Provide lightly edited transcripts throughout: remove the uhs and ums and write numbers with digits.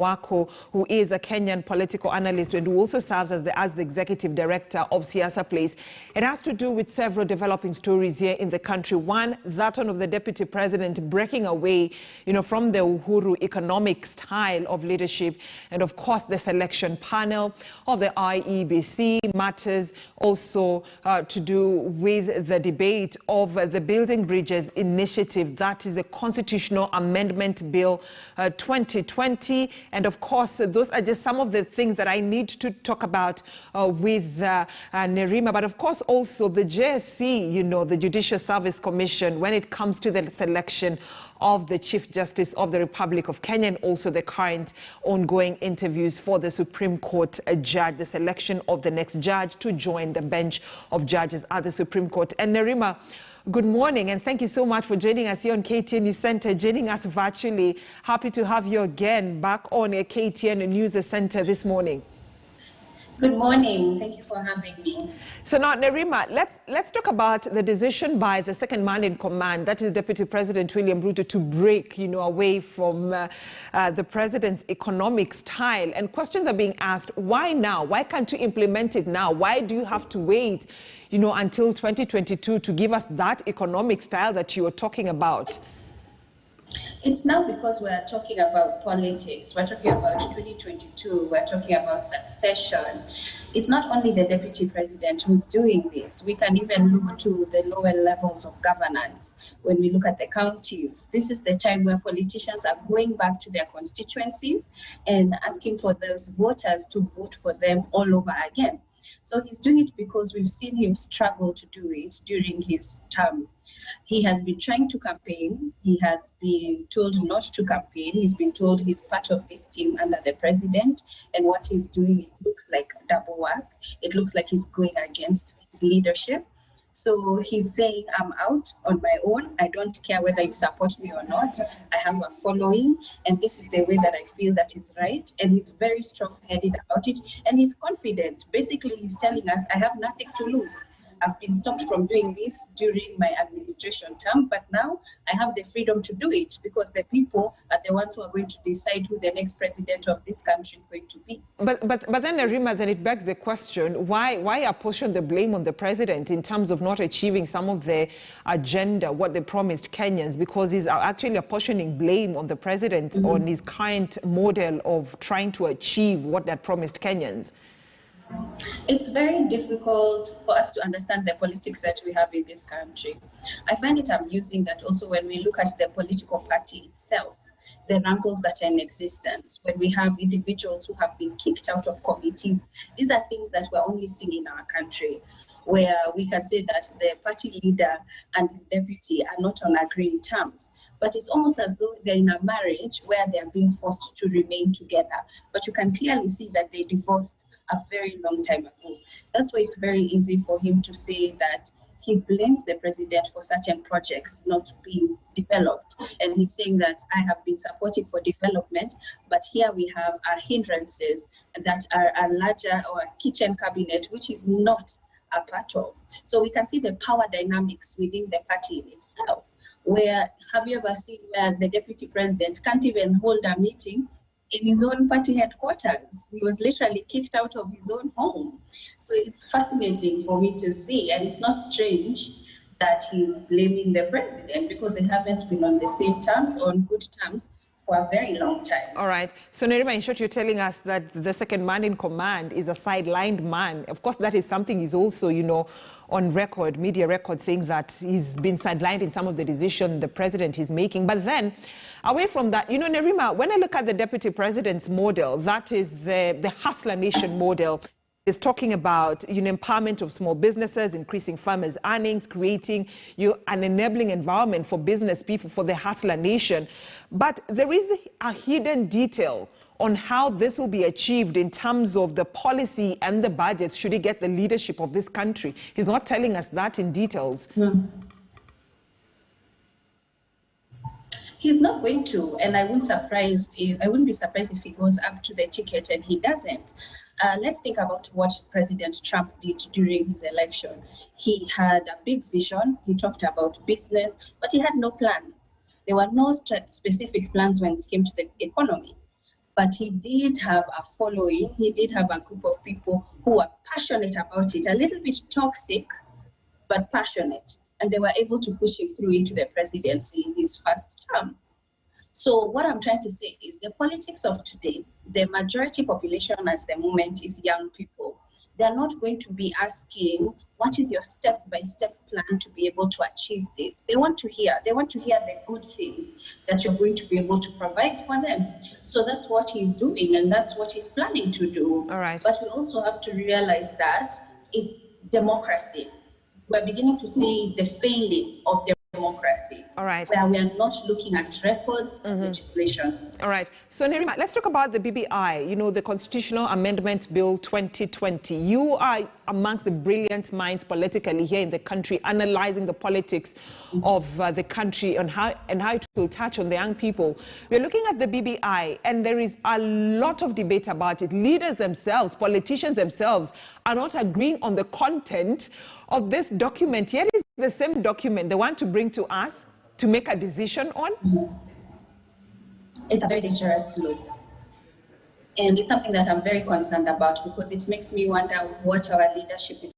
Wako, who is a Kenyan political analyst and who also serves as the executive director of Siasa Place. It has to do with several developing stories here in the country. One, that one of the deputy president breaking away, from the Uhuru economic style of leadership, and of course the selection panel of the IEBC matters also to do with the debate of the Building Bridges Initiative. That is the Constitutional Amendment Bill 2020. And of course, those are just some of the things that I need to talk about with Nerima. But of course, also the JSC, the Judicial Service Commission, when it comes to the selection of the Chief Justice of the Republic of Kenya, and also the current ongoing interviews for the Supreme Court judge, the selection of the next judge to join the bench of judges at the Supreme Court. And Nerima, good morning, and thank you so much for joining us here on KTN News Center, joining us virtually. Happy to have you again back on a KTN News Center this morning. Good morning. Thank you for having me. So now, Nerima, let's talk about the decision by the second man in command, that is Deputy President William Ruto, to break, away from the president's economic style. And questions are being asked: why now? Why can't you implement it now? Why do you have to wait, until 2022 to give us that economic style that you were talking about? It's now because we're talking about politics. We're talking about 2022. We're talking about succession. It's not only the deputy president who's doing this. We can even look to the lower levels of governance. When we look at the counties, this is the time where politicians are going back to their constituencies and asking for those voters to vote for them all over again. So he's doing it because we've seen him struggle to do it during his term. He has been trying to campaign. He has been told not to campaign. He's been told he's part of this team under the president, and what he's doing, it looks like double work. It looks like he's going against his leadership. So he's saying, I'm out on my own. I don't care whether you support me or not. I have a following, and this is the way that I feel that is right. And he's very strong-headed about it, and he's confident. Basically, he's telling us, I have nothing to lose. I've been stopped from doing this during my administration term, but now I have the freedom to do it because the people are the ones who are going to decide who the next president of this country is going to be. But then, Nerima, then it begs the question, why apportion the blame on the president in terms of not achieving some of the agenda, what they promised Kenyans? Because he's actually apportioning blame on the president on his current model of trying to achieve what they promised Kenyans. It's very difficult for us to understand the politics that we have in this country. I find it amusing that also when we look at the political party itself, the rankles that are in existence, when we have individuals who have been kicked out of committees, these are things that we're only seeing in our country, where we can say that the party leader and his deputy are not on agreeing terms. But it's almost as though they're in a marriage where they're being forced to remain together. But you can clearly see that they divorced a very long time ago. That's why it's very easy for him to say that he blames the president for certain projects not being developed. And he's saying that I have been supporting for development, but here we have hindrances that are a larger or a kitchen cabinet, which is not a part of. So we can see the power dynamics within the party in itself, where have you ever seen where the deputy president can't even hold a meeting in his own party headquarters? He was literally kicked out of his own home. So it's fascinating for me to see, and it's not strange that he's blaming the president because they haven't been on the same terms, on good terms, for a very long time. All right. So, Nerima, in short, you're telling us that the second man in command is a sidelined man. Of course, that is something he's also, on record, media record, saying that he's been sidelined in some of the decisions the president is making. But then, away from that, Nerima, when I look at the deputy president's model, that is the Hustler Nation model, is talking about empowerment of small businesses, increasing farmers' earnings, creating an enabling environment for business people, for the Hustler Nation. But there is a hidden detail on how this will be achieved in terms of the policy and the budgets should he get the leadership of this country. He's not telling us that in details. He's not going to, and I wouldn't be surprised if he goes up to the ticket and he doesn't. Let's think about what President Trump did during his election. He had a big vision. He talked about business, but he had no plan. There were no specific plans when it came to the economy. but he did have a following. He did have a group of people who were passionate about it, a little bit toxic, but passionate. And they were able to push him through into the presidency in his first term. So what I'm trying to say is the politics of today, the majority population at the moment is young people. They're not going to be asking, what is your step-by-step plan to be able to achieve this? They want to hear the good things that you're going to be able to provide for them. So that's what he's doing, and that's what he's planning to do. All right. But we also have to realize that it's democracy. We're beginning to see the failing of democracy. All right. Where we are not looking at records and legislation. All right. So, Nerima, let's talk about the BBI, you know, the Constitutional Amendment Bill 2020. You are amongst the brilliant minds politically here in the country, analyzing the politics of the country and how it will touch on the young people. We're looking at the BBI, and there is a lot of debate about it. Leaders themselves, politicians themselves, are not agreeing on the content of this document. Yet it's the same document they want to bring to us to make a decision on. It's a very dangerous slope. And it's something that I'm very concerned about, because it makes me wonder what our leadership is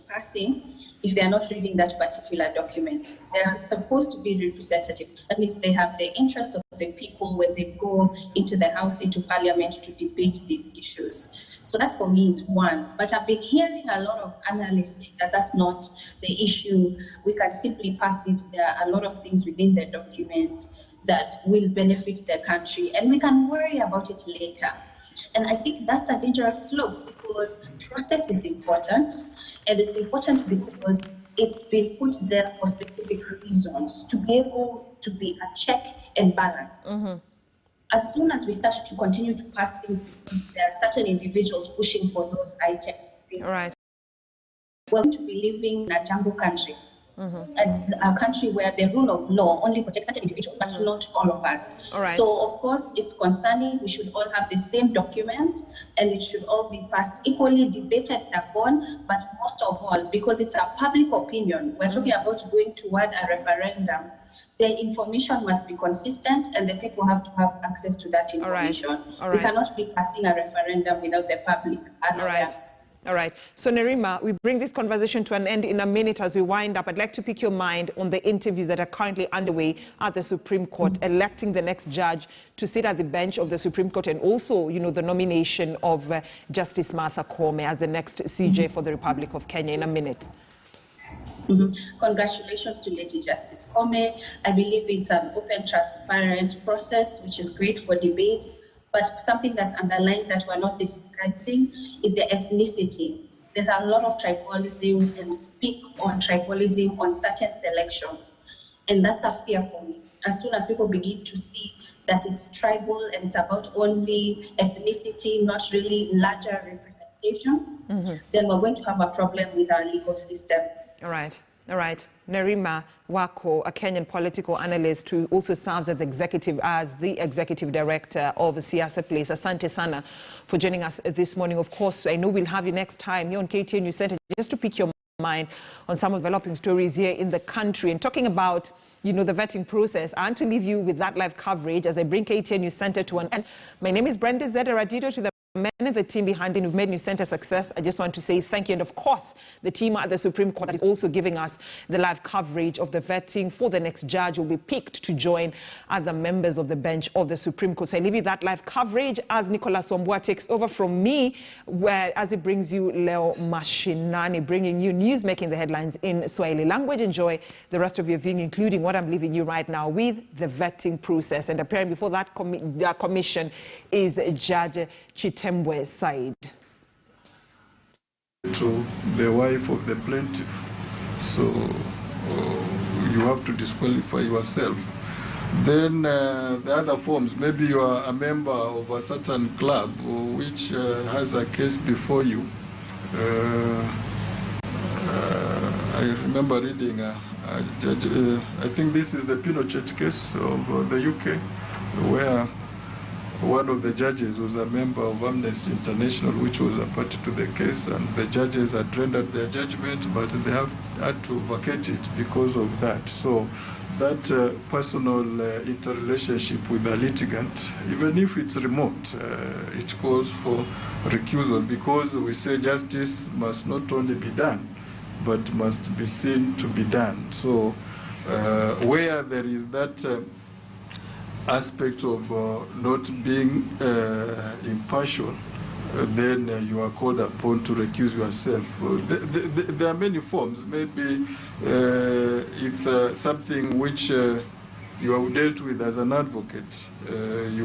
passing if they are not reading that particular document. They are supposed to be representatives. That means they have the interest of the people when they go into the House, into Parliament to debate these issues. So that for me is one. But I've been hearing a lot of analysts say that that's not the issue. We can simply pass it. There are a lot of things within the document that will benefit the country, and we can worry about it later. And I think that's a dangerous slope, because process is important, and it's important because it's been put there for specific reasons, to be able to be a check and balance. As soon as we start to continue to pass things because there are certain individuals pushing for those items, Right. we're going to be living in a jungle country. And a country where the rule of law only protects certain individuals, but not all of us. All right. So, of course, it's concerning. We should all have the same document, and it should all be passed equally, debated upon, but most of all, because it's a public opinion, we're talking about going toward a referendum. The information must be consistent, and the people have to have access to that information. All right. We cannot be passing a referendum without the public. All right. All right. So, Nerima, we bring this conversation to an end in a minute as we wind up. I'd like to pick your mind on the interviews that are currently underway at the Supreme Court, electing the next judge to sit at the bench of the Supreme Court, and also, you know, the nomination of Justice Martha Koome as the next CJ for the Republic of Kenya in a minute. Congratulations to Lady Justice Koome. I believe it's an open, transparent process, which is great for debate. But something that's underlying that we're not discussing is the ethnicity. There's a lot of tribalism, and speak on tribalism on certain selections. And that's a fear for me. As soon as people begin to see that it's tribal and it's about only ethnicity, not really larger representation, then we're going to have a problem with our legal system. All right. All right. Nerima Wako, a Kenyan political analyst who also serves as the executive director of Siasa Place. Asante sana for joining us this morning. Of course, I know we'll have you next time here on KTN News Center, just to pick your mind on some of the developing stories here in the country. And talking about, you know, the vetting process, I want to leave you with that live coverage as I bring KTN News Center to an end. My name is Brenda Zederadido, to the men and the team behind it who've made News Center a success. I just want to say thank you. And of course, the team at the Supreme Court is also giving us the live coverage of the vetting for the next judge who will be picked to join other members of the bench of the Supreme Court. So I leave you that live coverage as Nicholas Wambua takes over from me, as it brings you Leo Mashinani, bringing you news making the headlines in Swahili language. Enjoy the rest of your viewing, including what I'm leaving you right now with the vetting process. And appearing before that commission is Judge Chitembwe side. To the wife of the plaintiff, so you have to disqualify yourself. Then the other forms, maybe you are a member of a certain club which has a case before you. I remember reading a judge, I think this is the Pinochet case of the UK, where one of the judges was a member of Amnesty International, which was a party to the case, and the judges had rendered their judgment, but they have had to vacate it because of that. So that personal interrelationship with the litigant, even if it's remote, it calls for recusal, because we say justice must not only be done, but must be seen to be done. So where there is that aspect of not being impartial, then you are called upon to recuse yourself. There are many forms. Maybe it's something which you have dealt with as an advocate. You